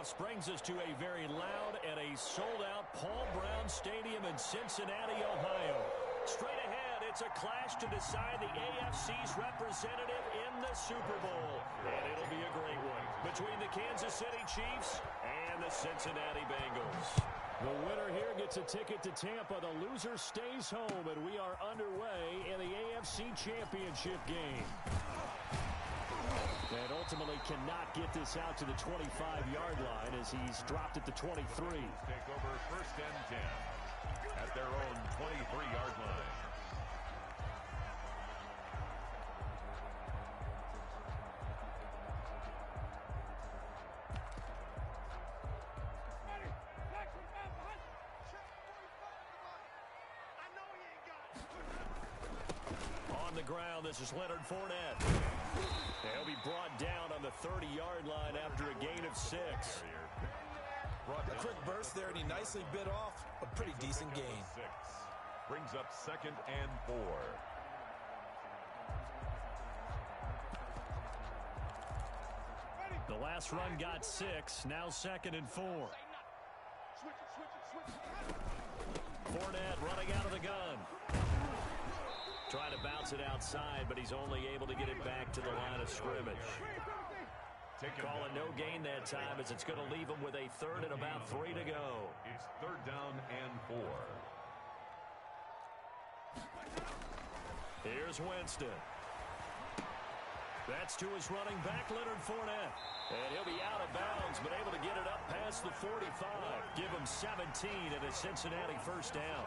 This brings us to a very loud and a sold-out Paul Brown Stadium in Cincinnati, Ohio. Straight ahead, it's a clash to decide the AFC's representative in the Super Bowl. And it'll be a great one between the Kansas City Chiefs and the Cincinnati Bengals. The winner here gets a ticket to Tampa. The loser stays home, and we are underway in the AFC Championship game. And ultimately cannot get this out to the 25-yard line as he's dropped at the 23. Take over 1st and 10 at their own 23-yard line. On the ground, this is Leonard Fournette. He'll be brought down on the 30-yard line after a gain of 6. A quick burst there, and he nicely bit off a pretty decent gain. Brings up 2nd and 4. The last run got 6. Now 2nd and 4. Fournette running out of the gun. Trying to bounce it outside, but he's only able to get it back to the line of scrimmage. Calling no gain that time as it's going to leave him with a 3rd and about 3 to go. It's 3rd down and 4. Here's Winston. That's to his running back, Leonard Fournette. And he'll be out of bounds, but able to get it up past the 45. Give him 17 and a Cincinnati 1st down.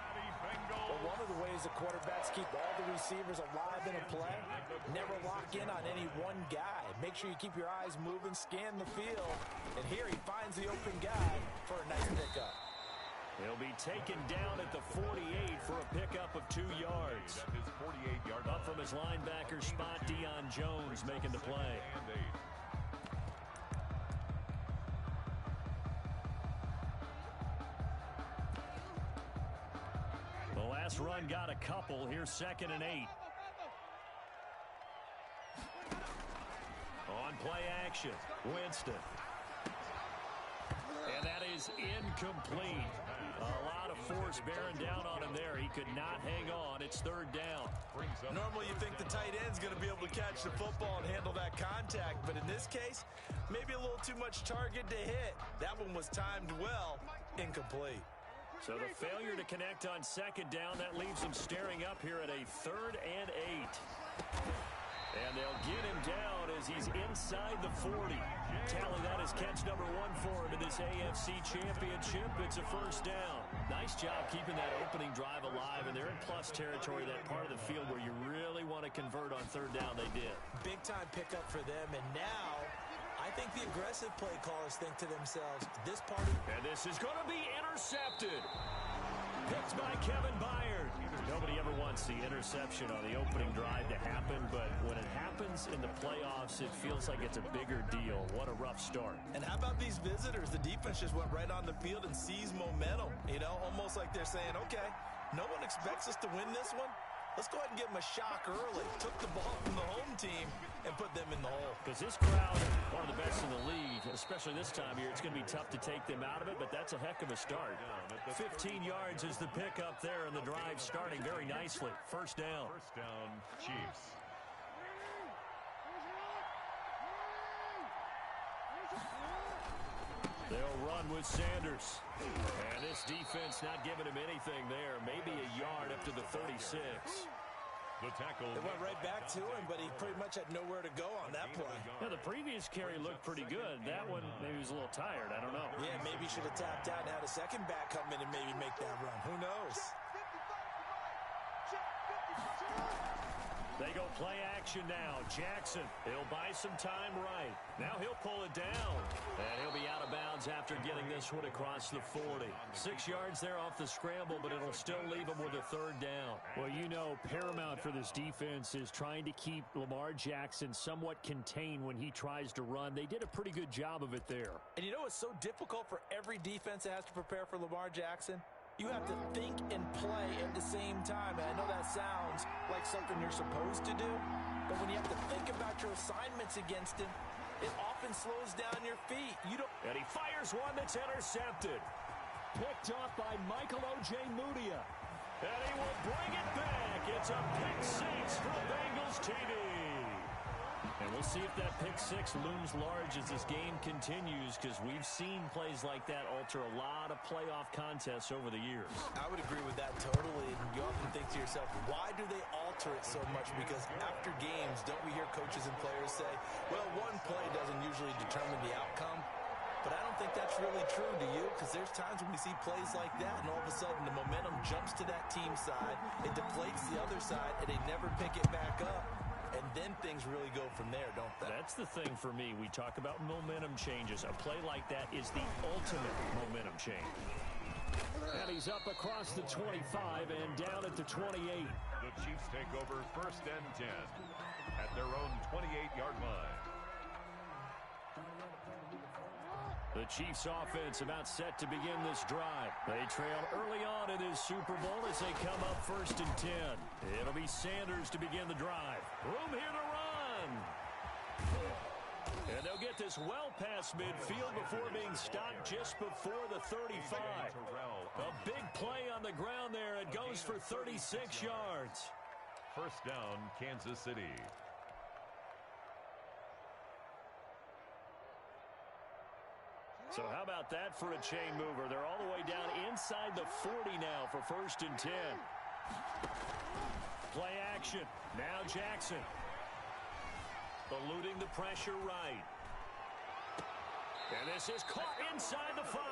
Well, one of the ways the quarterbacks keep all the receivers alive in a play, never lock in on any one guy. Make sure you keep your eyes moving, scan the field. And here he finds the open guy for a nice pickup. He'll be taken down at the 48 for a pickup of 2 yards. Up from his linebacker spot, Deion Jones making the play. The last run got a couple. Here's 2nd and 8. On play action, Winston. And that is incomplete. A lot of force bearing down on him there. He could not hang on. It's 3rd down. Normally you think the tight end's going to be able to catch the football and handle that contact, but in this case, maybe a little too much target to hit. That one was timed well, incomplete. So the failure to connect on 2nd down, that leaves him staring up here at a 3rd and 8. And they'll get him down as he's inside the 40. Tally that is catch number 1 for him in this AFC Championship. It's a 1st down. Nice job keeping that opening drive alive, and they're in plus territory, that part of the field where you really want to convert on 3rd down. They did. Big-time pickup for them, and now I think the aggressive play callers think to themselves, this part of... And this is going to be intercepted. Picked by Kevin Byard. Nobody ever wants the interception on the opening drive to happen, but when it happens in the playoffs, it feels like it's a bigger deal. What a rough start. And how about these visitors? The defense just went right on the field and seized momentum. You know, almost like they're saying, okay, no one expects us to win this one. Let's go ahead and give them a shock early. Took the ball from the home team and put them in the hole. Because this crowd, one of the best in the league, especially this time of year, it's going to be tough to take them out of it, but that's a heck of a start. 15 yards is the pickup there, and the drive starting very nicely. 1st down. 1st down, Chiefs. They'll run with Sanders. And this defense not giving him anything there. Maybe a yard up to the 36. The tackle. It went right back to him, but he pretty much had nowhere to go on that play. Yeah, the previous carry looked pretty good. That one, maybe he was a little tired. I don't know. Yeah, maybe he should have tapped out and had a second back come in and maybe make that run. Who knows? They go play action now. Jackson, he'll buy some time right. Now he'll pull it down. And he'll be out of bounds after getting this one across the 40. 6 yards there off the scramble, but it'll still leave him with a 3rd down. Well, you know, paramount for this defense is trying to keep Lamar Jackson somewhat contained when he tries to run. They did a pretty good job of it there. And you know what's so difficult for every defense that has to prepare for Lamar Jackson? You have to think and play at the same time. And I know that sounds like something you're supposed to do, but when you have to think about your assignments against him, it often slows down your feet. And he fires one that's intercepted. Picked off by Michael O.J. Mudia. And he will bring it back. It's a pick six for Bengals TD. And we'll see if that pick six looms large as this game continues, because we've seen plays like that alter a lot of playoff contests over the years. I would agree with that totally. And you often think to yourself, why do they alter it so much? Because after games, don't we hear coaches and players say, well, one play doesn't usually determine the outcome. But I don't think that's really true, do you? Because there's times when we see plays like that, and all of a sudden the momentum jumps to that team side, it deflates the other side, and they never pick it back up. And then things really go from there, don't they? That's the thing for me. We talk about momentum changes. A play like that is the ultimate momentum change. And he's up across the 25 and down at the 28. The Chiefs take over 1st and 10 at their own 28-yard line. The Chiefs offense about set to begin this drive. They trail early on in this Super Bowl as they come up 1st and 10. It'll be Sanders to begin the drive. Room here to run. And they'll get this well past midfield before being stopped just before the 35. A big play on the ground there. It goes for 36 yards. 1st down, Kansas City. So how about that for a chain mover? They're all the way down inside the 40 now for 1st and 10. Play action. Now Jackson. Eluding the pressure right. And this is caught inside the 5.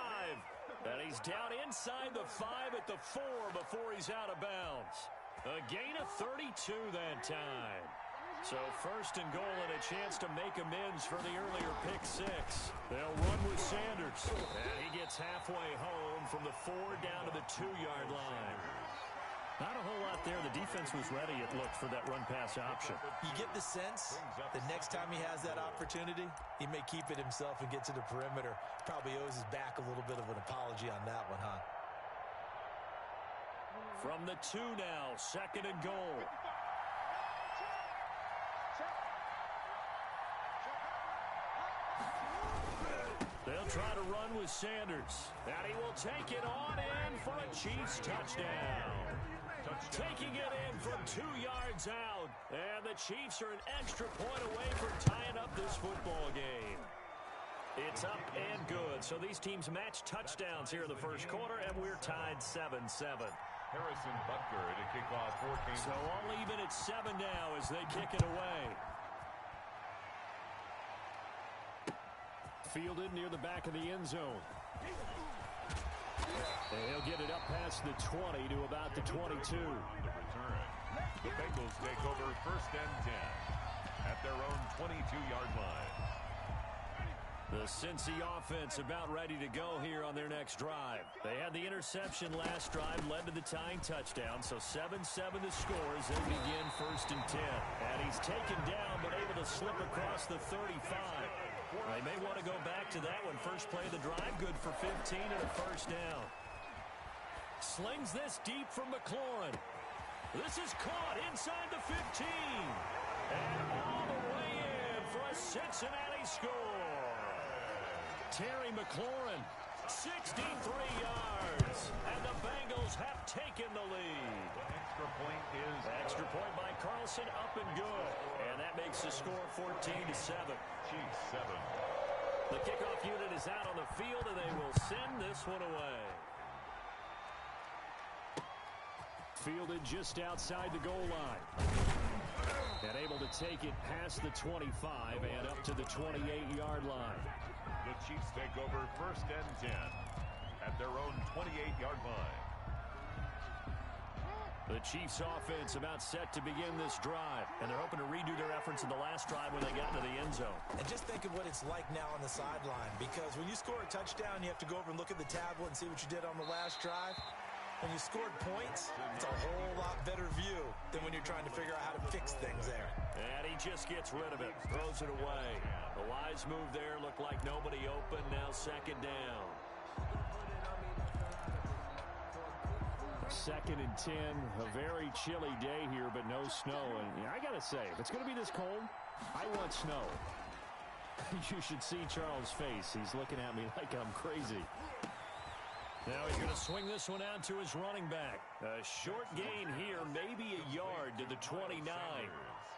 And he's down inside the 5 at the 4 before he's out of bounds. A gain of 32 that time. So 1st and goal and a chance to make amends for the earlier pick six. They'll run with Sanders. And he gets halfway home from the 4 down to the 2-yard line. Not a whole lot there. The defense was ready, it looked, for that run-pass option. You get the sense the next time he has that opportunity, he may keep it himself and get to the perimeter. Probably owes his back a little bit of an apology on that one, huh? From the 2 now, 2nd and goal. They'll try to run with Sanders. And he will take it on in for a Chiefs touchdown. Taking it in from 2 yards out. And the Chiefs are an extra point away from tying up this football game. It's up and good. So these teams match touchdowns here in the 1st quarter, and we're tied 7-7. Harrison Butker to kick off for Kansas. So all even at 7 now as they kick it away. Fielded near the back of the end zone. And he'll get it up past the 20 to about the 22. The return. The Bengals take over 1st and 10 at their own 22-yard line. The Cincy offense about ready to go here on their next drive. They had the interception last drive, led to the tying touchdown, so 7-7 the score as they begin 1st and 10. And he's taken down but able to slip across the 35. They may want to go back to that one. First play of the drive, good for 15 and a 1st down. Slings this deep from McLaurin. This is caught inside the 15. And all the way in for a Cincinnati score. Terry McLaurin, 63 yards. And the Bengals have taken the lead. Extra point by Carlson, up and good. And that makes the score 14-7. Chiefs 7. The kickoff unit is out on the field, and they will send this one away. Fielded just outside the goal line. And able to take it past the 25 and up to the 28-yard line. The Chiefs take over 1st and 10 at their own 28-yard line. The Chiefs offense about set to begin this drive. And they're hoping to redo their efforts in the last drive when they got into the end zone. And just think of what it's like now on the sideline. Because when you score a touchdown, you have to go over and look at the tablet and see what you did on the last drive. When you scored points, it's a whole lot better view than when you're trying to figure out how to fix things there. And he just gets rid of it. Throws it away. A wise move there. Looked like nobody open. Now 2nd down. 2nd and 10. A very chilly day here, but no snow. And I got to say, if it's going to be this cold, I want snow. You should see Charles' face. He's looking at me like I'm crazy. Now he's going to swing this one out to his running back. A short gain here, maybe a yard to the 29.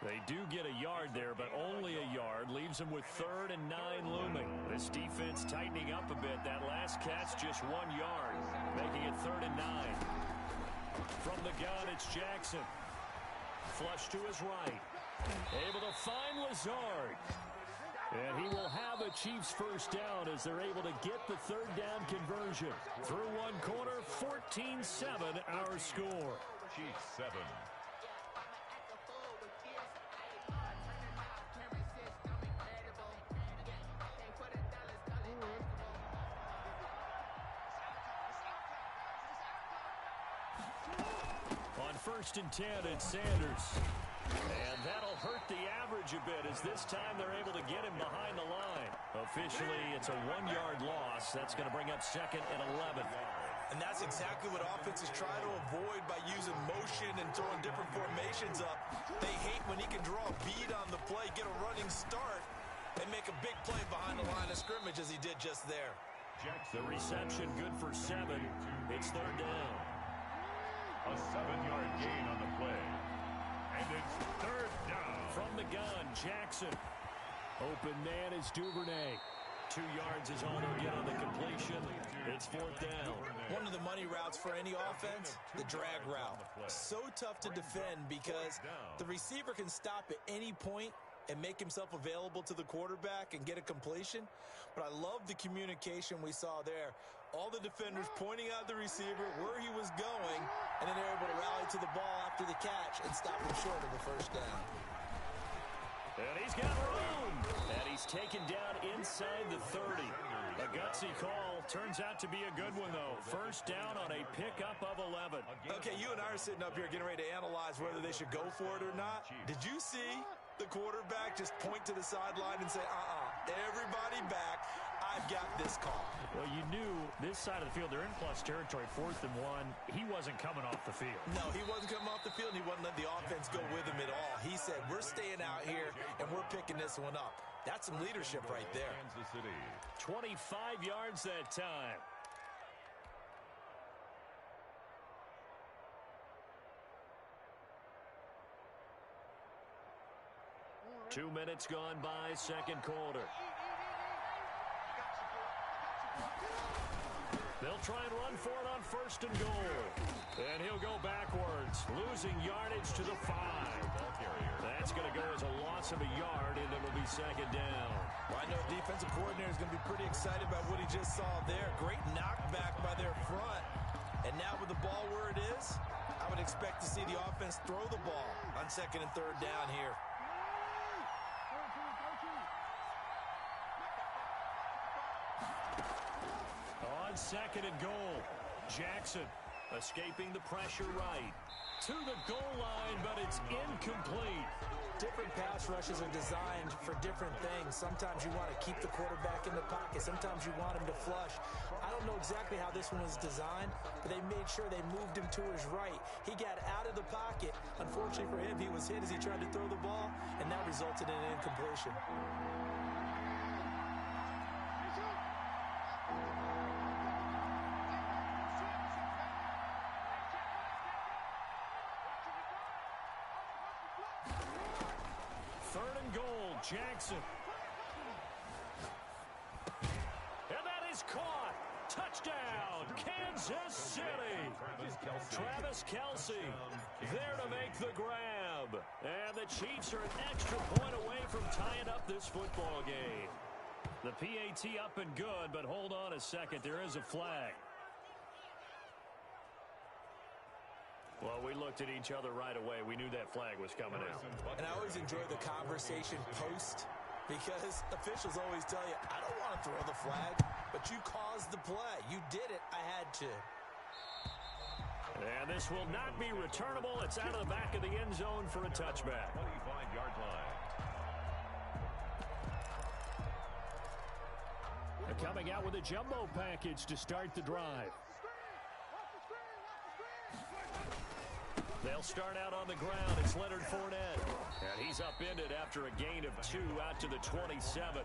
They do get a yard there, but only a yard. Leaves them with 3rd and 9 looming. This defense tightening up a bit. That last catch just 1 yard, making it 3rd and 9. From the gun, it's Jackson. Flush to his right. Able to find Lazard. And he will have a Chiefs first down as they're able to get the 3rd down conversion. Through one quarter, 14-7 our score. Chiefs 7. On 1st and 10, it's Sanders. And that'll hurt the average a bit as this time they're able to get him behind the line. Officially, it's a 1-yard loss. That's going to bring up 2nd and 11. And that's exactly what offenses try to avoid by using motion and throwing different formations up. They hate when he can draw a bead on the play, get a running start, and make a big play behind the line of scrimmage as he did just there. The reception good for 7. It's 3rd down. A 7-yard gain on the play. And it's 3rd down. From the gun, Jackson. Open man is Duvernay. 2 yards is all they'll get on the completion. It's 4th down. One of the money routes for any offense, the drag route. So tough to defend because the receiver can stop at any point and make himself available to the quarterback and get a completion. But I love the communication we saw there. All the defenders pointing out the receiver, where he was going, and then they're able to rally to the ball after the catch and stop him short of the first down. And he's got room. And he's taken down inside the 30. A gutsy call. Turns out to be a good one, though. First down on a pickup of 11. Okay, you and I are sitting up here getting ready to analyze whether they should go for it or not. Did you see the quarterback just point to the sideline and say, everybody back, I've got this call? Well, you knew this side of the field, they're in plus territory, 4th and 1. He wasn't coming off the field. No, he wasn't coming off the field, and he wasn't letting the offense go with him at all. He said, we're staying out here, and we're picking this one up. That's some leadership right there. Kansas City. 25 yards that time. Two minutes gone by, 2nd quarter. They'll try and run for it on 1st and goal. And he'll go backwards, losing yardage to the 5. That's going to go as a loss of a yard, and it'll be 2nd down. Well, I know defensive coordinator is going to be pretty excited about what he just saw there. Great knockback by their front. And now with the ball where it is, I would expect to see the offense throw the ball on 2nd and 3rd down here. On 2nd and goal, Jackson escaping the pressure right. To the goal line, but it's incomplete. Different pass rushes are designed for different things. Sometimes you want to keep the quarterback in the pocket. Sometimes you want him to flush. I don't know exactly how this one was designed, but they made sure they moved him to his right. He got out of the pocket. Unfortunately for him, he was hit as he tried to throw the ball, and that resulted in an incompletion. Jackson. And that is caught. Touchdown, Kansas City. Travis Kelce there to make the grab. And the Chiefs are an extra point away from tying up this football game. The PAT up and good, but hold on a second. There is a flag. Well, we looked at each other right away. We knew that flag was coming out. And I always enjoy the conversation post because officials always tell you, I don't want to throw the flag, but you caused the play. You did it. I had to. And this will not be returnable. It's out of the back of the end zone for a touchback. 25-yard line. They're coming out with a jumbo package to start the drive. They'll start out on the ground. It's Leonard Fournette. And he's upended after a gain of 2 out to the 27.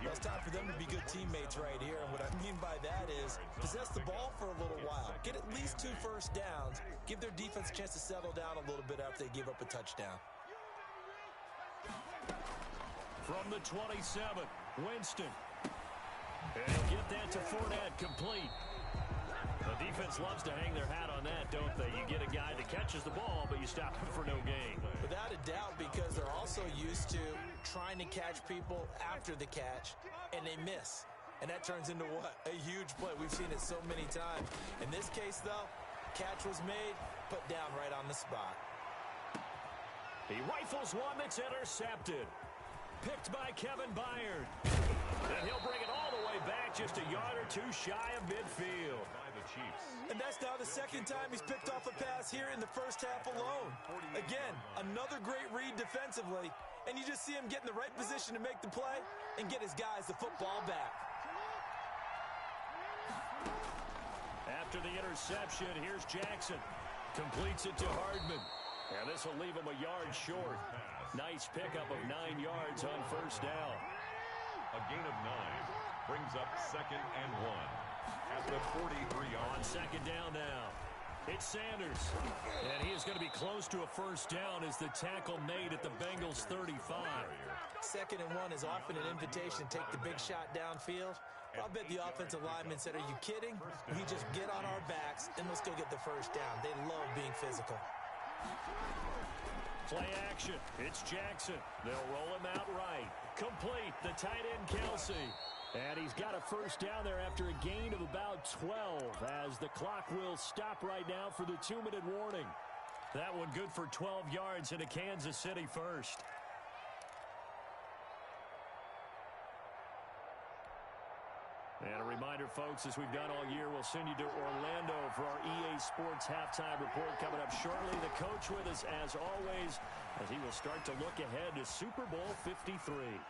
Well, it's time for them to be good teammates right here. And what I mean by that is possess the ball for a little while. Get at least 2 first downs. Give their defense a chance to settle down a little bit after they give up a touchdown. From the 27, Winston. And he'll get that to Fournette, complete. The defense loves to hang their hat on that, don't they? You get a guy that catches the ball, but you stop him for no gain. Without a doubt, because they're also used to trying to catch people after the catch, and they miss. And that turns into what? A huge play. We've seen it so many times. In this case, though, catch was made, put down right on the spot. He rifles one that's intercepted. Picked by Kevin Byard. And he'll bring it all the way back, just a yard or 2 shy of midfield. And that's now the second time he's picked off a pass here in the first half alone. Again, another great read defensively, and you just see him get in the right position to make the play and get his guys the football back. After the interception, here's Jackson. Completes it to Hardman. And this will leave him a yard short. Nice pickup of 9 yards on first down. A gain of 9 brings up 2nd and 1 at the 43-yard. On second down now, it's Sanders. And he is going to be close to a first down as the tackle made at the Bengals 35. 2nd and 1 is often an invitation to take the big shot downfield. I'll bet the offensive lineman said, "Are you kidding? We just get on our backs and let's go get the first down." They love being physical. Play action. It's Jackson. They'll roll him out right. Complete. The tight end, Kelsey. And he's got a first down there after a gain of about 12 as the clock will stop right now for the 2-minute warning. That one good for 12 yards into Kansas City first. And a reminder, folks, as we've done all year, we'll send you to Orlando for our EA Sports halftime report coming up shortly. The coach with us, as always, as he will start to look ahead to Super Bowl 53.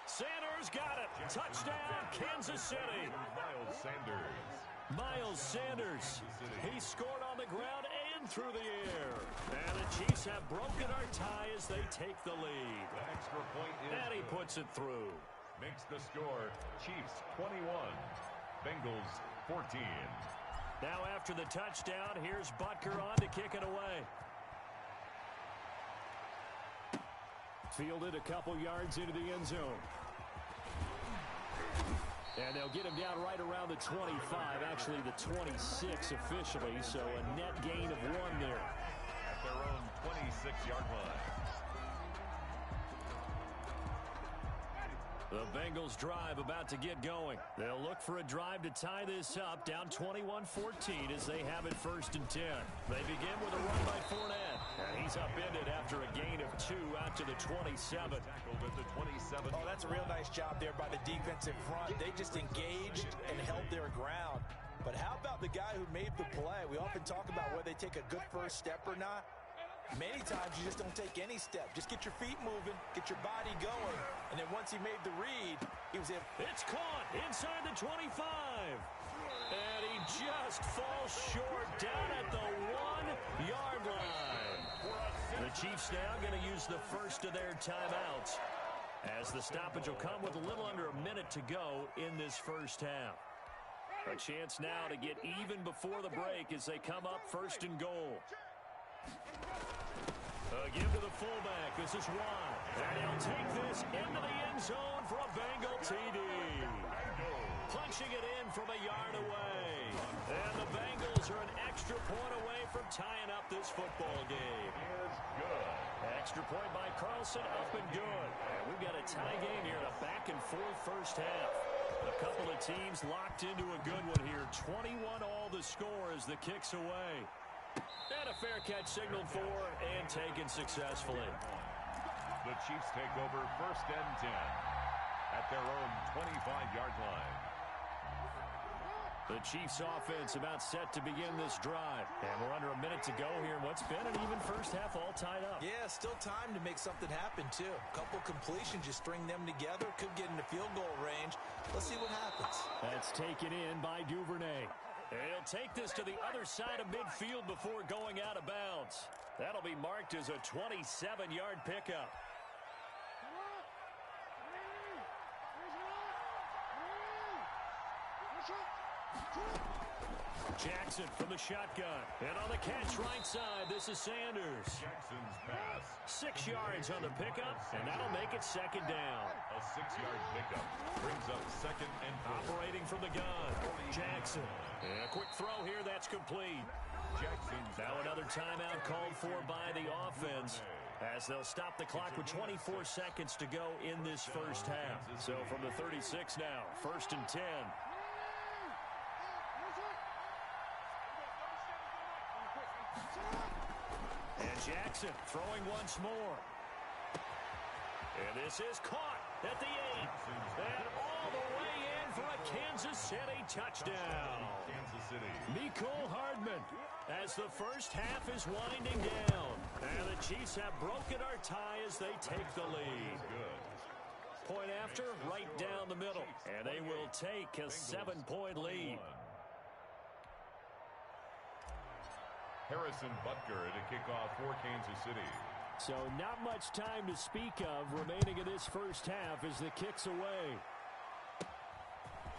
Sanders got it. Touchdown, Kansas City. Miles Sanders. He scored on the ground and through the air. And the Chiefs have broken our tie as they take the lead. The extra point is and he puts it through. Makes the score Chiefs 21, Bengals 14. Now after the touchdown, here's Butker on to kick it away. Fielded a couple yards into the end zone. And they'll get him down right around the 25, actually the 26 officially, so a net gain of 1 there. At their own 26-yard line. The Bengals drive about to get going. They'll look for a drive to tie this up, down 21-14 as they have it 1st and 10. They begin with a run by Fournette. And he's upended after a gain of 2 out to the 27. Tackled at the 27. Oh, that's a real nice job there by the defensive front. They just engaged and held their ground. But how about the guy who made the play? We often talk about whether they take a good first step or not. Many times you just don't take any step. Just get your feet moving, get your body going, and then once he made the read, he was in. It's caught inside the 25. And he just falls short down at the 1-yard line. The Chiefs now going to use the first of their timeouts as the stoppage will come with a little under a minute to go in this first half. A chance now to get even before the break as they come up 1st and goal. Give to the fullback. This is Watt. And he'll take this into the end zone for a Bengal TD. Punching it in from a yard away. And the Bengals are an extra point away from tying up this football game. Extra point by Carlson, up and good. And we've got a tie game here, a back-and-forth first half. A couple of teams locked into a good one here. 21 all the score as the kick's away. And a fair catch signaled for and taken successfully. The Chiefs take over 1st and 10 at their own 25-yard line. The Chiefs offense about set to begin this drive. And we're under a minute to go here. What's been an even first half all tied up. Yeah, still time to make something happen, too. A couple completions, you string them together, could get into field goal range. Let's see what happens. That's taken in by Duvernay. He'll take this to the other side of midfield before going out of bounds. That'll be marked as a 27-yard pickup. Jackson from the shotgun. And on the catch right side, this is Sanders. Jackson's pass. 6 yards on the pickup, and that'll make it second down. A 6-yard pickup brings up second and 4. Operating from the gun, Jackson. And a quick throw here, that's complete. Jackson's Now another timeout called for by the offense, as they'll stop the clock with 24 seconds to go in this first half. So from the 36 now, 1st and 10. And Jackson throwing once more. And this is caught at the 8. And all the way in for a Kansas City touchdown. Kansas City. Mecole Hardman, as the first half is winding down. And the Chiefs have broken our tie as they take the lead. Good. Point after, right down the middle. And they will take a 7-point lead. Harrison Butker to kick off for Kansas City. So not much time to speak of remaining in this first half as the kick's away.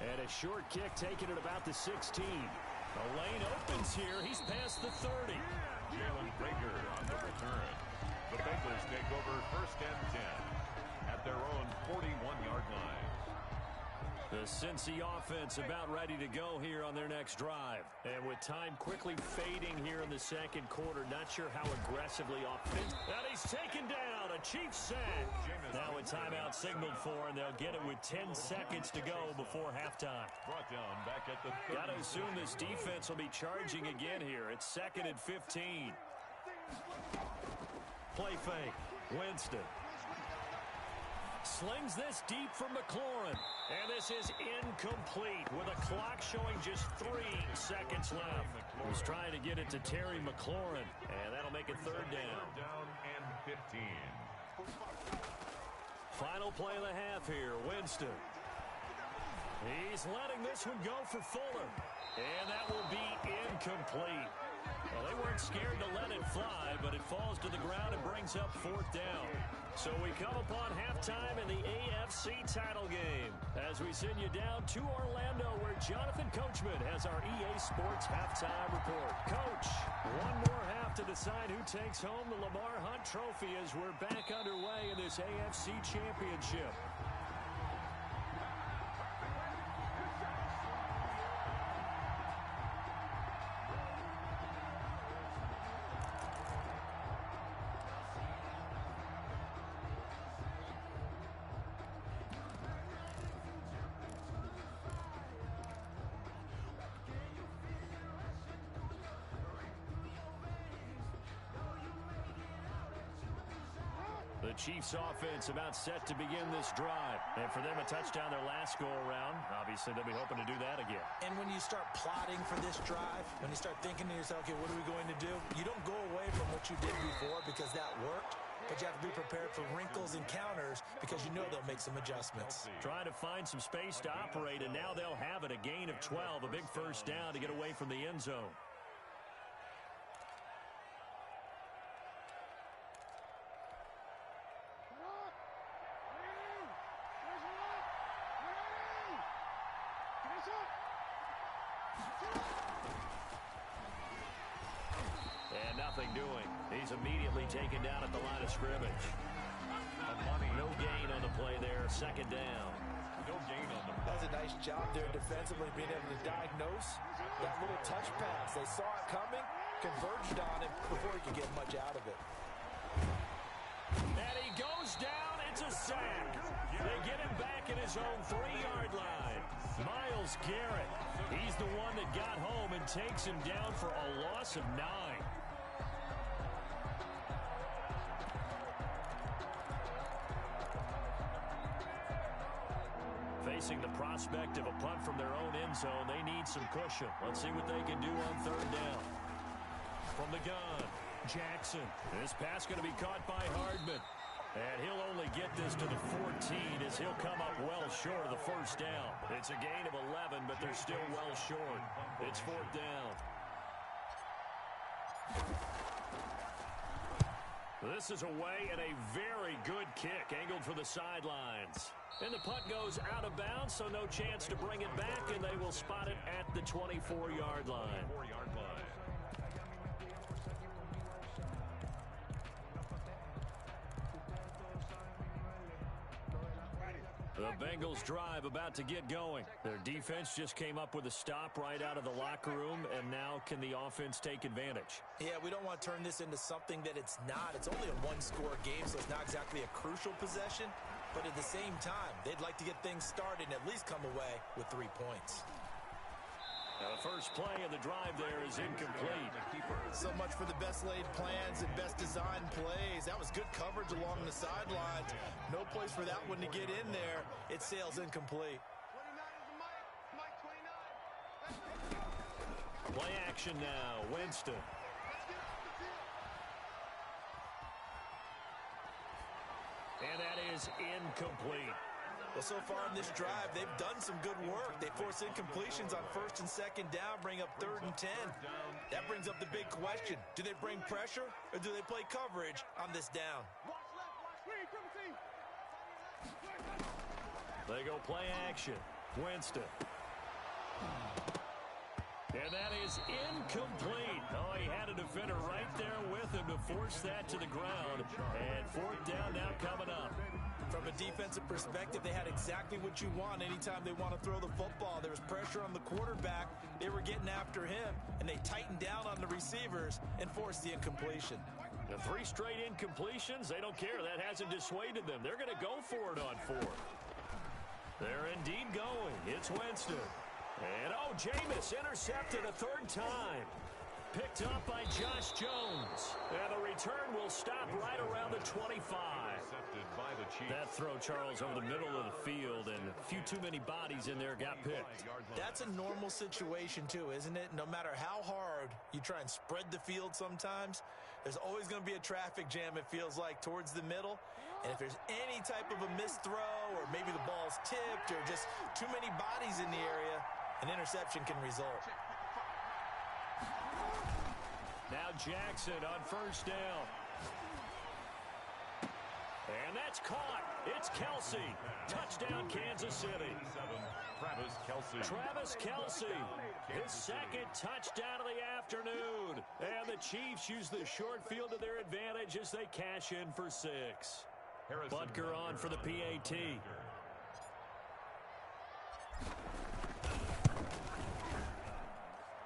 And a short kick taken at about the 16. The lane opens here. He's past the 30. Jalen Rager on the return. The Bengals take over 1st and 10 at their own 41-yard line. The Cincy offense about ready to go here on their next drive. And with time quickly fading here in the second quarter, not sure how aggressively offensive. And he's taken down. A Chiefs sack. Now a timeout signaled for, and they'll get it with 10 seconds to go before halftime. Brought down back at the 30. Got to assume this defense will be charging again here. It's 2nd and 15. Play fake. Winston slings this deep from McLaurin. And this is incomplete with a clock showing just 3 seconds left. He's trying to get it to Terry McLaurin. And that'll make it 3rd down. Down and 15. Final play of the half here. Winston. He's letting this one go for Fuller. And that will be incomplete. Well, they weren't scared to let it fly, but it falls to the ground and brings up 4th down. So we come upon halftime in the AFC title game as we send you down to Orlando, where Jonathan Coachman has our EA Sports halftime report. Coach, one more half to decide who takes home the Lamar Hunt Trophy as we're back underway in this AFC Championship. The Chiefs offense about set to begin this drive. And for them, a touchdown their last go-around. Obviously, they'll be hoping to do that again. And when you start plotting for this drive, when you start thinking to yourself, okay, what are we going to do? You don't go away from what you did before because that worked. But you have to be prepared for wrinkles and counters because you know they'll make some adjustments. Trying to find some space to operate, and now they'll have it. A gain of 12, a big first down to get away from the end zone. And nothing doing. He's immediately taken down at the line of scrimmage. No gain on the play there. 2nd down. No gain on the play. That's a nice job there defensively, being able to diagnose that little touch pass. They saw it coming, converged on it before he could get much out of it. And he goes down. It's a sack. They get him back at his own 3-yard line. Myles Garrett. He's the one that got home and takes him down for a loss of 9. Facing the prospect of a punt from their own end zone, they need some cushion. Let's see what they can do on 3rd down. From the gun, Jackson. This pass going to be caught by Hardman. And he'll only get this to the 14 as he'll come up well short of the first down. It's a gain of 11, but they're still well short. It's 4th down. This is away and a very good kick angled for the sidelines. And the punt goes out of bounds, so no chance to bring it back, and they will spot it at the 24-yard line. The Bengals drive about to get going. Their defense just came up with a stop right out of the locker room, and now can the offense take advantage? Yeah, we don't want to turn this into something that it's not. It's only a one-score game, so it's not exactly a crucial possession. But at the same time, they'd like to get things started and at least come away with 3 points. Now the first play of the drive there is incomplete. So much for the best laid plans and best designed plays. That was good coverage along the sidelines. No place for that one to get in there. It sails incomplete. Play action now. Winston. And that is incomplete. Well, so far in this drive, they've done some good work. They force incompletions on 1st and 2nd down, bring up 3rd and 10. That brings up the big question. Do they bring pressure or do they play coverage on this down? They go play action. Winston. And that is incomplete. Oh, he had a defender right there with him to force that to the ground. And 4th down now coming up. From a defensive perspective, they had exactly what you want anytime they want to throw the football. There was pressure on the quarterback. They were getting after him, and they tightened down on the receivers and forced the incompletion. The 3 straight incompletions, they don't care. That hasn't dissuaded them. They're going to go for it on 4th. They're indeed going. It's Winston. And, oh, Jameis intercepted a 3rd time. Picked up by Josh Jones. And the return will stop right around the 25. That throw, Charles, over the middle of the field, and a few too many bodies in there got picked. That's a normal situation, too, isn't it? No matter how hard you try and spread the field sometimes, there's always going to be a traffic jam, it feels like, towards the middle. And if there's any type of a missed throw, or maybe the ball's tipped, or just too many bodies in the area, an interception can result. Now Jackson on 1st down. And that's caught. It's Kelsey. Touchdown, Kansas City. Travis Kelsey. His 2nd touchdown of the afternoon. And the Chiefs use the short field to their advantage as they cash in for 6. Butker on for the PAT.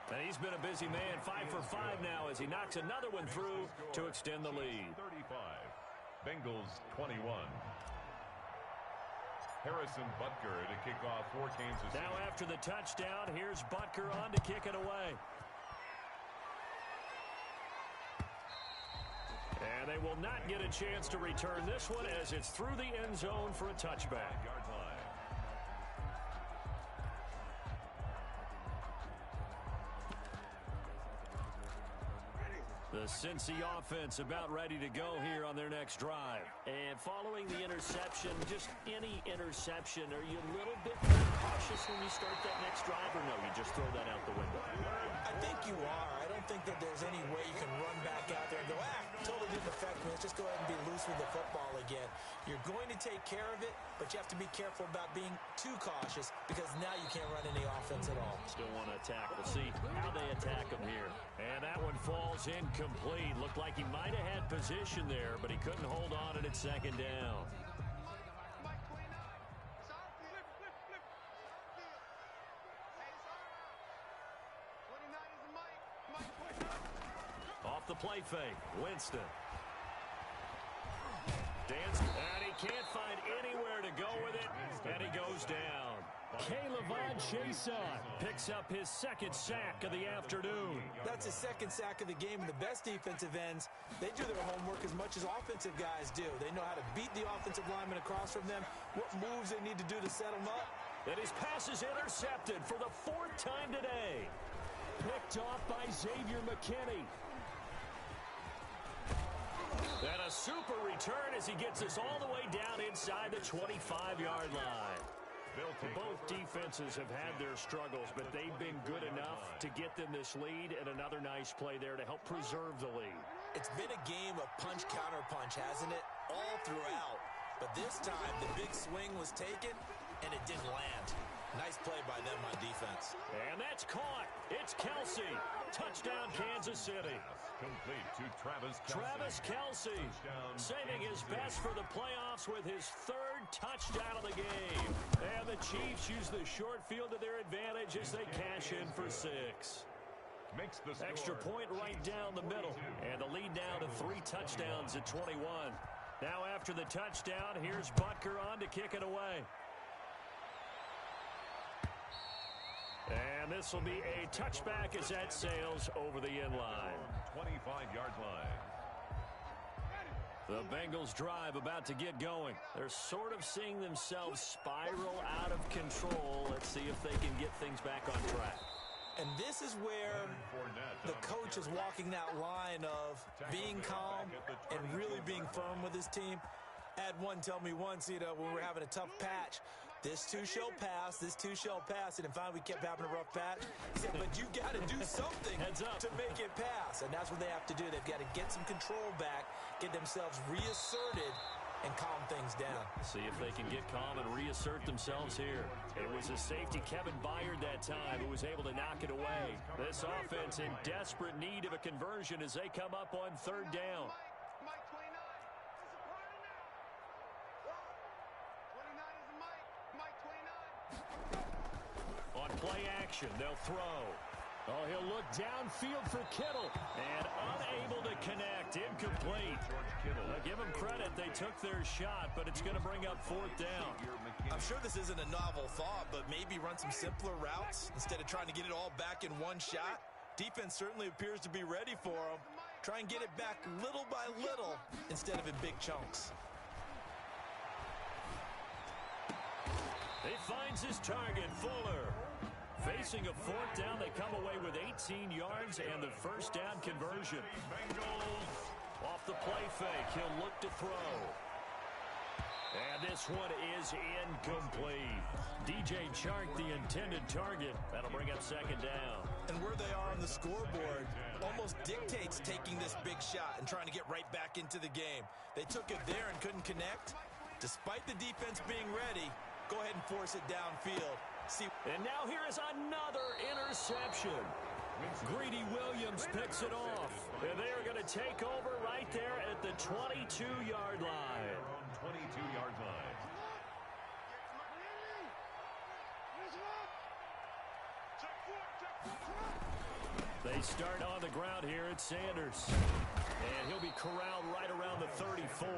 And he's been a busy man, 5 for 5 now as he knocks another one through to extend the lead. 35, Bengals 21. Harrison Butker to kick off for Kansas City. Now after the touchdown, here's Butker on to kick it away. And they will not get a chance to return this one as it's through the end zone for a touchback. The Cincy offense about ready to go here on their next drive. And following the interception, just any interception, are you a little bit more cautious when you start that next drive, or no, you just throw that out the window? I think you are. I don't think that there's any way you can run back out there and go, totally didn't affect me. Let's just go ahead and be loose with the football again. You're going to take care of it, but you have to be careful about being too cautious because now you can't run any offense at all. Still want to attack. We'll see how they attack him here. And that one falls incomplete. Looked like he might have had position there, but he couldn't hold on at 2nd down. Off the play fake, Winston. And he can't find anywhere to go with it, and he goes down. K'Lavon Chaisson picks up his 2nd sack of the afternoon. That's his 2nd sack of the game, and the best defensive ends, they do their homework as much as offensive guys do. They know how to beat the offensive lineman across from them, what moves they need to do to set them up. And his pass is intercepted for the 4th time today. Picked off by Xavier McKinney. And a super return as he gets us all the way down inside the 25-yard line. Both defenses have had their struggles, but they've been good enough to get them this lead, and another nice play there to help preserve the lead. It's been a game of punch-counterpunch, hasn't it? All throughout. But this time, the big swing was taken, and it didn't land. Nice play by them on defense. And that's caught. It's Kelce. Touchdown, Kansas City. Complete to Travis Kelce. Travis Kelce saving his best for the playoffs with his third touchdown of the game. And the Chiefs use the short field to their advantage as they cash in for 6. Makes the score. Extra point right down the middle. And the lead now to 3 touchdowns at 21. Now after the touchdown, here's Butker on to kick it away. And this will be a touchback as that sails over the end line. 25-yard line. The Bengals drive about to get going. They're sort of seeing themselves spiral out of control. Let's see if they can get things back on track. And this is where the coach is walking that line of being calm and really being firm with his team. Had one tell me once, when we're having a tough patch, this too shall pass, this too shall pass. And finally we kept having a rough patch. He said, but you got to do something to make it pass. And that's what they have to do. They've got to get some control back, get themselves reasserted, and calm things down. See if they can get calm and reassert themselves here. It was a safety, Kevin Byard, that time, who was able to knock it away. This offense in desperate need of a conversion as they come up on 3rd down. On play action, they'll throw. Oh, he'll look downfield for Kittle. And unable to connect. Incomplete. Now, give them credit. They took their shot, but it's going to bring up 4th down. I'm sure this isn't a novel thought, but maybe run some simpler routes instead of trying to get it all back in one shot. Defense certainly appears to be ready for them. Try and get it back little by little instead of in big chunks. He finds his target, Fuller. Facing a 4th down, they come away with 18 yards and the 1st down conversion. Bengals off the play fake. He'll look to throw. And this one is incomplete. DJ Chark, the intended target. That'll bring up 2nd down. And where they are on the scoreboard almost dictates taking this big shot and trying to get right back into the game. They took it there and couldn't connect. Despite the defense being ready, go ahead and force it downfield. And now here is another interception. Greedy Williams picks it off. And they are going to take over right there at the 22-yard line. 22-yard line. They start on the ground here at Sanders. And he'll be corralled right around the 34.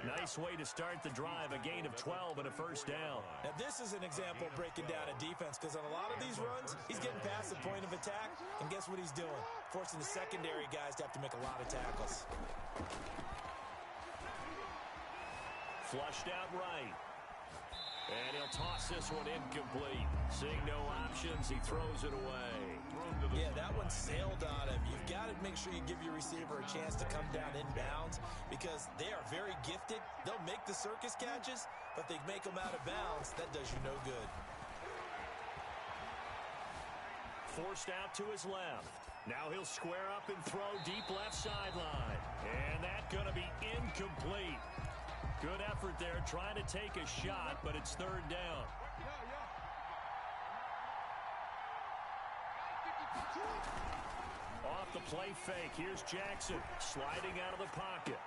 Nice way to start the drive, a gain of 12 and a 1st down. Now this is an example of breaking down a defense, because on a lot of these runs, he's getting past the point of attack, and guess what he's doing? Forcing the secondary guys to have to make a lot of tackles. Flushed out right. And he'll toss this one incomplete. Seeing no options, he throws it away. Yeah, that one sailed on him. You've got to make sure you give your receiver a chance to come down inbounds, because they are very gifted. They'll make the circus catches, but they make them out of bounds. That does you no good. Forced out to his left. Now he'll square up and throw deep left sideline. And that's going to be incomplete. Good effort there, trying to take a shot, but it's 3rd down. Off the play fake, here's Jackson sliding out of the pocket.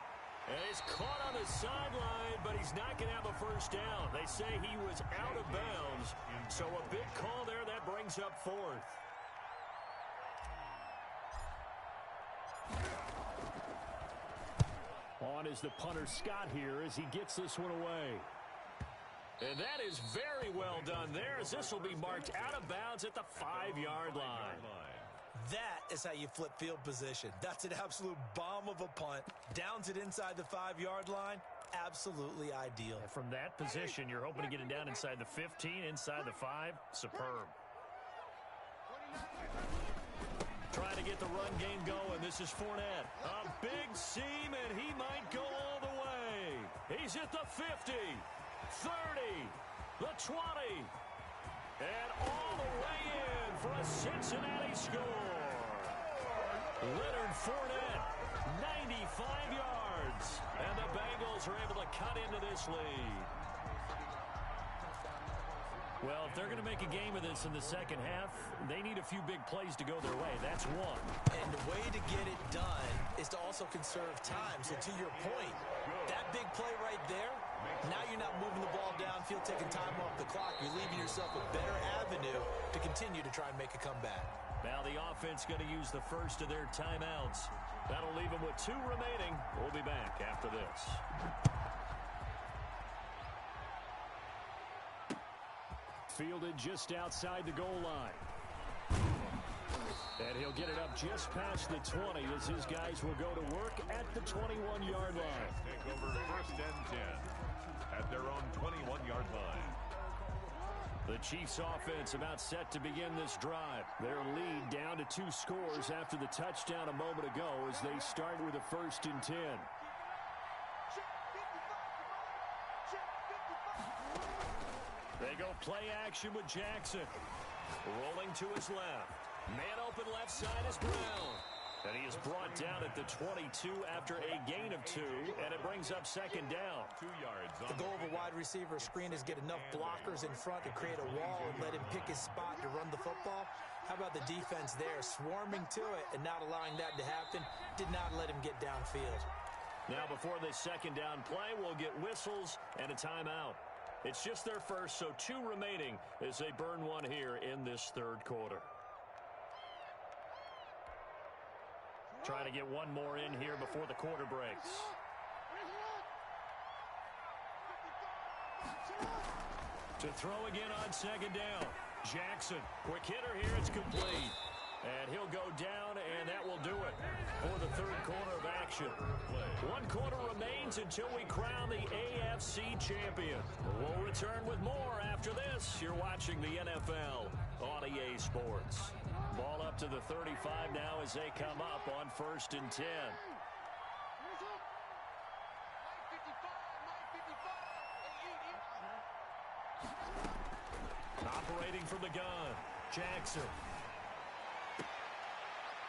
And he's caught on the sideline, but he's not going to have a 1st down. They say he was out of bounds, so a big call there. That brings up 4th. On is the punter Scott here as he gets this one away. And that is very well done there, as this will be marked out of bounds at the 5-yard line. That is how you flip field position. That's an absolute bomb of a punt. Downs it inside the 5-yard line. Absolutely ideal. And from that position, you're hoping to get it down inside the 15, inside the 5. Superb. Trying to get the run game going. This is Fournette. A big seam, and he might go all the way. He's at the 50, 30, the 20, and all the way in for a Cincinnati score. Leonard Fournette, 95 yards. And the Bengals are able to cut into this lead. Well, if they're going to make a game of this in the second half, they need a few big plays to go their way. That's one. And the way to get it done is to also conserve time. So to your point, that big play right there, now you're not moving the ball downfield, taking time off the clock. You're leaving yourself a better avenue to continue to try and make a comeback. Now the offense going to use the first of their timeouts. That'll leave them with 2 remaining. We'll be back after this. Fielded just outside the goal line. And he'll get it up just past the 20 as his guys will go to work at the 21-yard line. Take over first and 10 at their own 21-yard line. The Chiefs offense about set to begin this drive. Their lead down to 2 scores after the touchdown a moment ago as they start with a 1st and 10. They go play action with Jackson. Rolling to his left. Man open left side is Brown. And he is brought down at the 22 after a gain of 2, and it brings up 2nd down. 2 yards. The goal of a wide receiver screen is get enough blockers in front to create a wall and let him pick his spot to run the football. How about the defense there, swarming to it and not allowing that to happen? Did not let him get downfield. Now before this 2nd down play, we'll get whistles and a timeout. It's just their first, so 2 remaining as they burn one here in this 3rd quarter. Trying to get one more in here before the quarter breaks. To throw again on 2nd down. Jackson, quick hitter here, it's complete. And he'll go down, and that will do it for the 3rd quarter of action. 1 quarter remains until we crown the AFC champion. We'll return with more after this. You're watching the NFL on EA Sports. Ball up to the 35 now as they come up on 1st and 10. Operating from the gun, Jackson.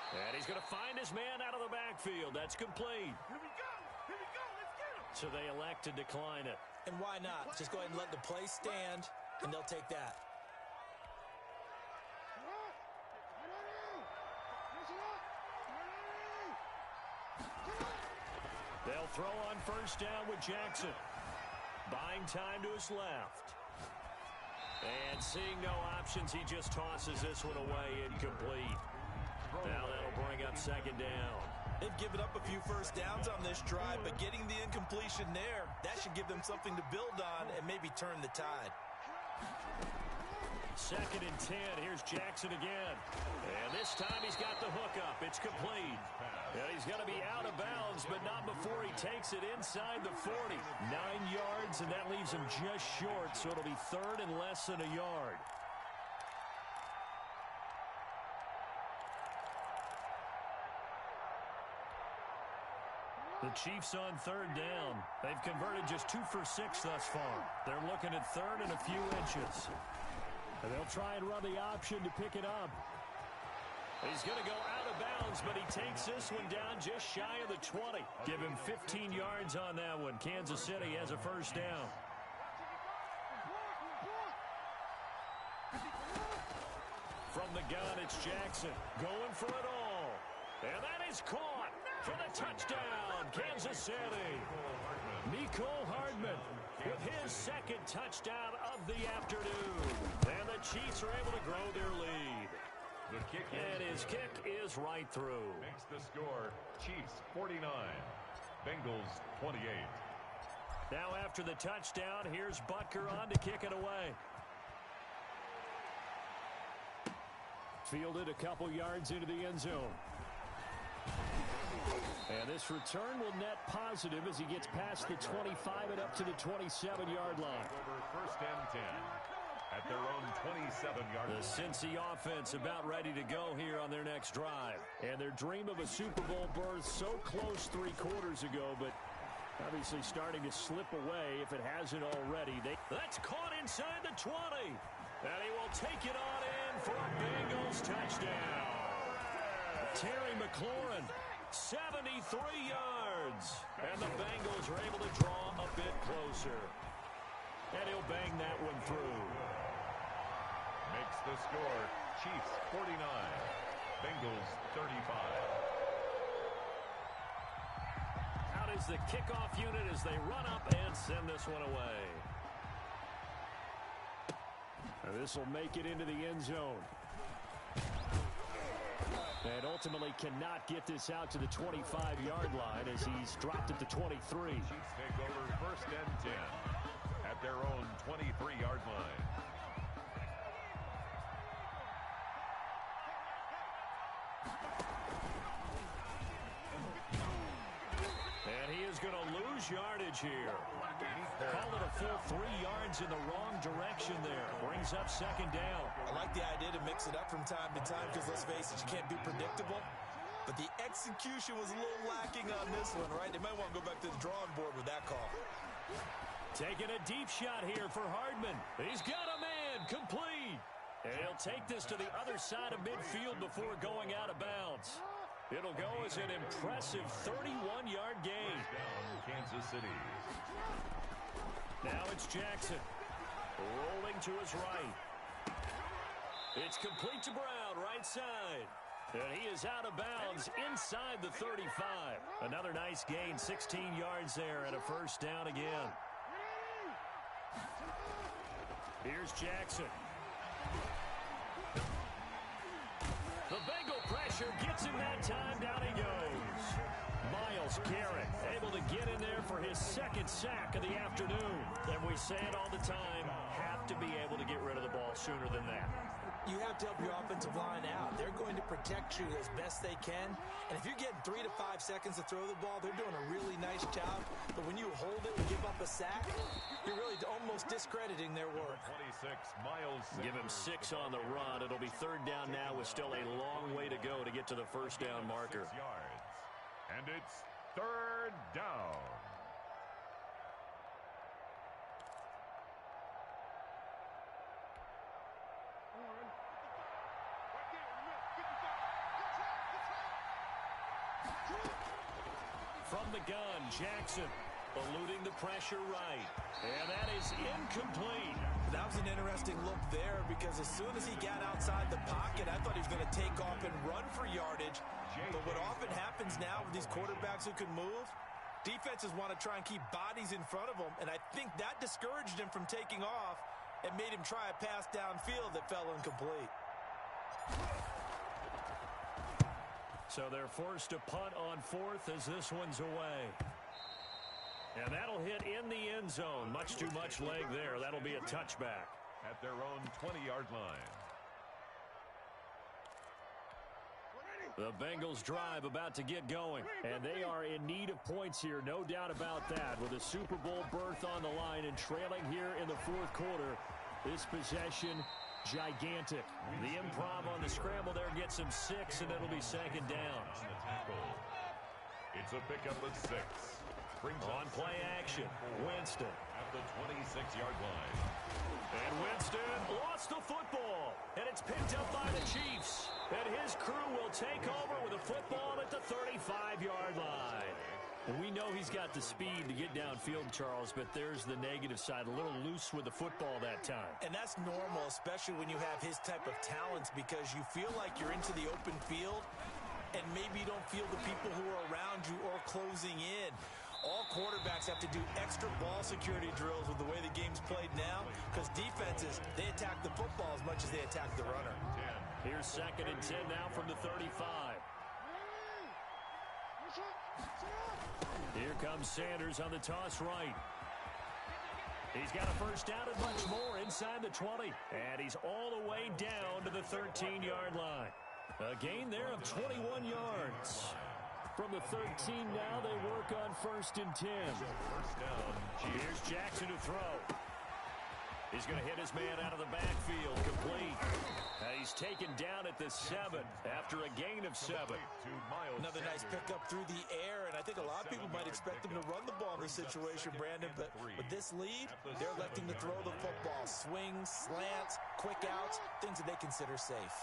And he's going to find his man out of the backfield. That's complete. Here we go. Let's get him. So they elect to decline it. And why not? Just go ahead and let the play stand, and they'll take that. They'll throw on 1st down with Jackson. Buying time to his left. And seeing no options, he just tosses this one away, incomplete. Now that'll bring up 2nd down. They've given up a few 1st downs on this drive, but getting the incompletion there, that should give them something to build on and maybe turn the tide. 2nd and 10. Here's Jackson again. And this time he's got the hook up. It's complete. And he's going to be out of bounds, but not before he takes it inside the 40. 9 yards, and that leaves him just short, so it'll be 3rd and less than a yard. The Chiefs on 3rd down. They've converted just 2 for 6 thus far. They're looking at 3rd and a few inches. And they'll try and run the option to pick it up. He's going to go out of bounds, but he takes this one down just shy of the 20. Give him 15 yards on that one. Kansas City has a 1st down. From the gun, it's Jackson going for it all. And that is caught for the touchdown, Kansas City. Mecole Hardman with his 2nd touchdown of the afternoon. And the Chiefs are able to grow their lead. The kick And his kick is right through. makes the score Chiefs 49, Bengals 28. Now after the touchdown, here's Butker on to kick it away. Fielded a couple yards into the end zone. And this return will net positive as he gets past the 25 and up to the 27-yard line. Over 1st and 10 at their own 27-yard line. The Cincy offense about ready to go here on their next drive. And their dream of a Super Bowl berth so close 3 quarters ago, but obviously starting to slip away if it hasn't already. That's caught inside the 20. And he will take it on in for a Bengals touchdown. Terry McLaurin, 73 yards. And the Bengals are able to draw a bit closer. And he'll bang that one through. Makes the score Chiefs 49, Bengals 35. Out is the kickoff unit as they run up and send this one away. And this will make it into the end zone. And ultimately cannot get this out to the 25-yard line as he's dropped at the 23. Chiefs take over first and 10 at their own 23-yard line. And he is going to lose yardage here. Call it a full 3 yards in the wrong direction there. Brings up second down. I like the idea to mix it up from time to time because, let's face it, you can't be predictable. But the execution was a little lacking on this one, right? They might want to go back to the drawing board with that call. Taking a deep shot here for Hardman. He's got a man, complete. And he'll take this to the other side of midfield before going out of bounds. It'll go as an impressive 31-yard gain. Down Kansas City. Now it's Jackson. Rolling to his right. It's complete to Brown, right side. And he is out of bounds inside the 35. Another nice gain, 16 yards there and a first down again. Here's Jackson. The Bengal pressure gets him that time. Down he goes. Myles Garrett able to get in there for his second sack of the afternoon. And we say it all the time, have to be able to get rid of the ball sooner than that. You have to help your offensive line out. They're going to protect you as best they can. And if you're getting 3 to 5 seconds to throw the ball, they're doing a really nice job. But when you hold it and give up a sack, you're really almost discrediting their work. 26, Miles Sanders. Give him 6 on the run. It'll be third down now with still a long way to go to get to the first down marker. 6 yards. And it's third down. From the gun, Jackson eluding the pressure right. And that is incomplete. That was an interesting look there because as soon as he got outside the pocket, I thought he was going to take off and run for yardage. But what often happens now with these quarterbacks who can move, defenses want to try and keep bodies in front of them. And I think that discouraged him from taking off and made him try a pass downfield that fell incomplete. So they're forced to punt on fourth as this one's away. And that'll hit in the end zone. Much too much leg there. That'll be a touchback. At their own 20-yard line. The Bengals drive about to get going. And they are in need of points here, no doubt about that. With a Super Bowl berth on the line and trailing here in the fourth quarter. This possession, gigantic. The improv on the scramble there gets him 6, and it'll be second down. On the tackle. It's a pickup of 6. Brings on play action, Winston. At the 26-yard line. And Winston lost the football. And it's picked up by the Chiefs. And his crew will take over with a football at the 35-yard line. And we know he's got the speed to get downfield, Charles, but there's the negative side. A little loose with the football that time. And that's normal, especially when you have his type of talents, because you feel like you're into the open field, and maybe you don't feel the people who are around you or closing in. All quarterbacks have to do extra ball security drills with the way the game's played now, because defenses, they attack the football as much as they attack the runner. Here's second and 10 now from the 35. Here comes Sanders on the toss right. He's got a first down and much more inside the 20. And he's all the way down to the 13-yard line. A gain there of 21 yards. From the 13 now, they work on first and 10. First down. Here's Jackson to throw. He's going to hit his man out of the backfield, complete. He's taken down at the 7 after a gain of 7. Another nice pickup through the air, and I think a lot of people might expect him to run the ball in this situation, Brandon, but with this lead, they're electing to throw the football. Swings, slants, quick outs, things that they consider safe.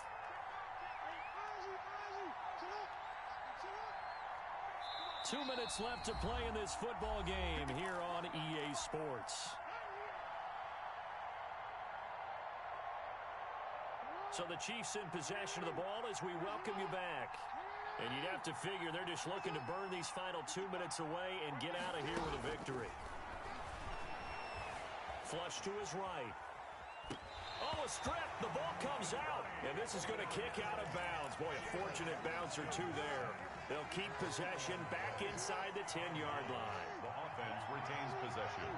2 minutes left to play in this football game here on EA Sports. So the Chiefs in possession of the ball as we welcome you back. And you'd have to figure they're just looking to burn these final 2 minutes away and get out of here with a victory. Flush to his right. Oh, a strip. The ball comes out. And this is going to kick out of bounds. Boy, a fortunate bounce or two there. They'll keep possession back inside the 10-yard line. The offense retains possession.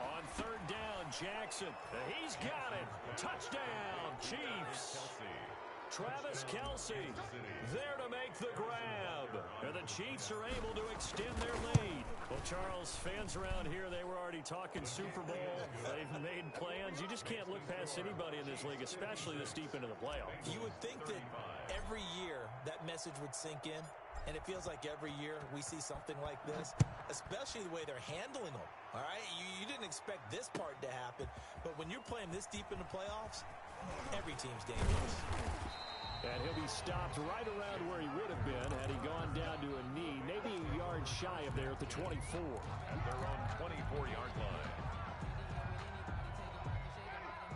On third down, Jackson. He's got it. Touchdown, Chiefs. Travis Kelce there to make the grab. And the Chiefs are able to extend their lead. Well, Charles, fans around here, they were already talking Super Bowl. They've made plans. You just can't look past anybody in this league, especially this deep into the playoffs. You would think that every year that message would sink in, and it feels like every year we see something like this, especially the way they're handling them. All right, you didn't expect this part to happen, but when you're playing this deep in the playoffs, every team's dangerous. And he'll be stopped right around where he would have been had he gone down to a knee, maybe a yard shy of there at the 24. At their own 24-yard line.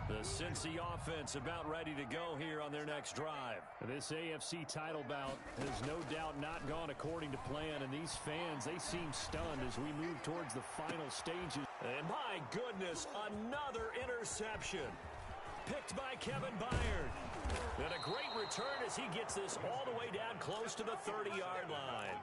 The Cincy offense about ready to go here on their next drive. This AFC title bout has no doubt not gone according to plan, and these fans, they seem stunned as we move towards the final stages. And my goodness, another interception. Picked by Kevin Byard. And a great return as he gets this all the way down close to the 30-yard line.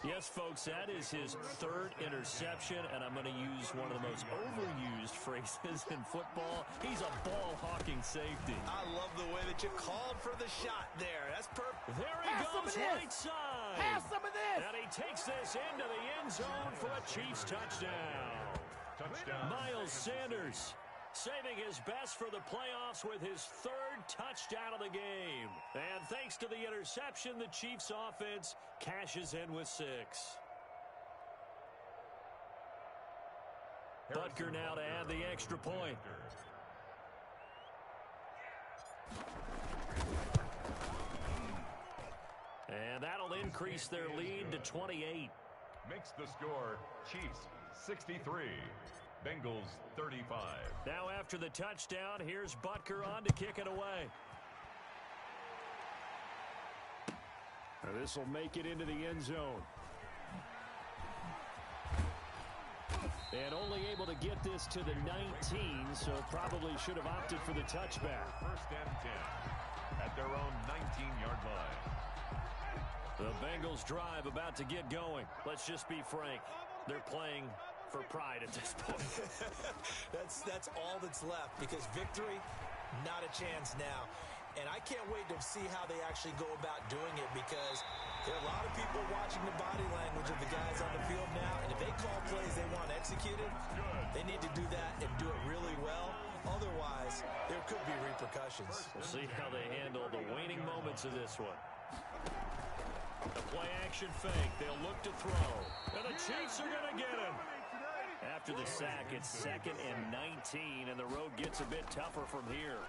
Yes, folks, that is his third interception, and I'm going to use one of the most overused phrases in football. He's a ball-hawking safety. I love the way that you called for the shot there. That's perfect. There he goes, right side. Have some of this. And he takes this into the end zone for a Chiefs touchdown. Miles Sanders saving his best for the playoffs with his third touchdown of the game. And thanks to the interception, the Chiefs offense cashes in with 6. Butker now to add the extra point. And that'll increase their lead to 28. Makes the score Chiefs 63. Bengals 35. Now after the touchdown, here's Butker on to kick it away. This will make it into the end zone. And only able to get this to the 19, so probably should have opted for the touchback. First and 10 at their own 19-yard line. The Bengals drive about to get going. Let's just be frank. They're playing for pride at this point. That's all that's left, because victory, not a chance now. And I can't wait to see how they actually go about doing it, because there are a lot of people watching the body language of the guys on the field now, and if they call plays they want executed, they need to do that and do it really well. Otherwise, there could be repercussions. We'll see how they handle the waning moments of this one. The play-action fake. They'll look to throw. And the Chiefs are going to get him. After the sack, it's 2nd and 19, and the road gets a bit tougher from here.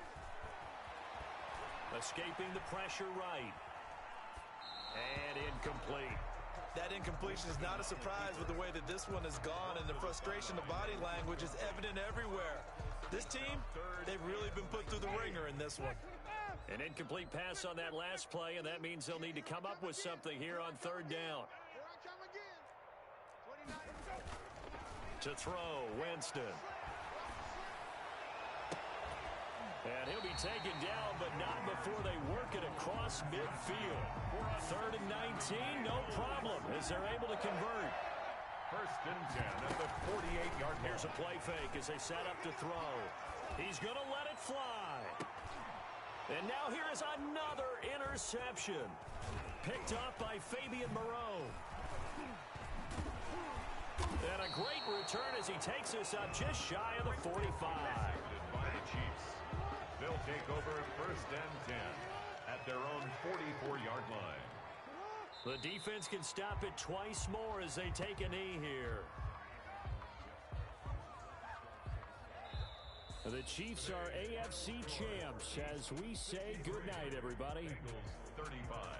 Escaping the pressure right. And incomplete. That incompletion is not a surprise with the way that this one has gone, and the frustration of body language is evident everywhere. This team, they've really been put through the ringer in this one. An incomplete pass on that last play, and that means they'll need to come up with something here on third down. To throw, Winston. And he'll be taken down, but not before they work it across midfield. 3rd and 19, no problem, as they're able to convert. First and 10 at the 48-yard line. Here's a play fake as they set up to throw. He's going to let it fly. And now here is another interception. Picked up by Fabian Moreau. And a great return as he takes us up just shy of the 45. By the Chiefs. They'll take over first and 10 at their own 44-yard line. The defense can stop it twice more as they take a knee here. The Chiefs are AFC champs as we say goodnight, everybody. 35.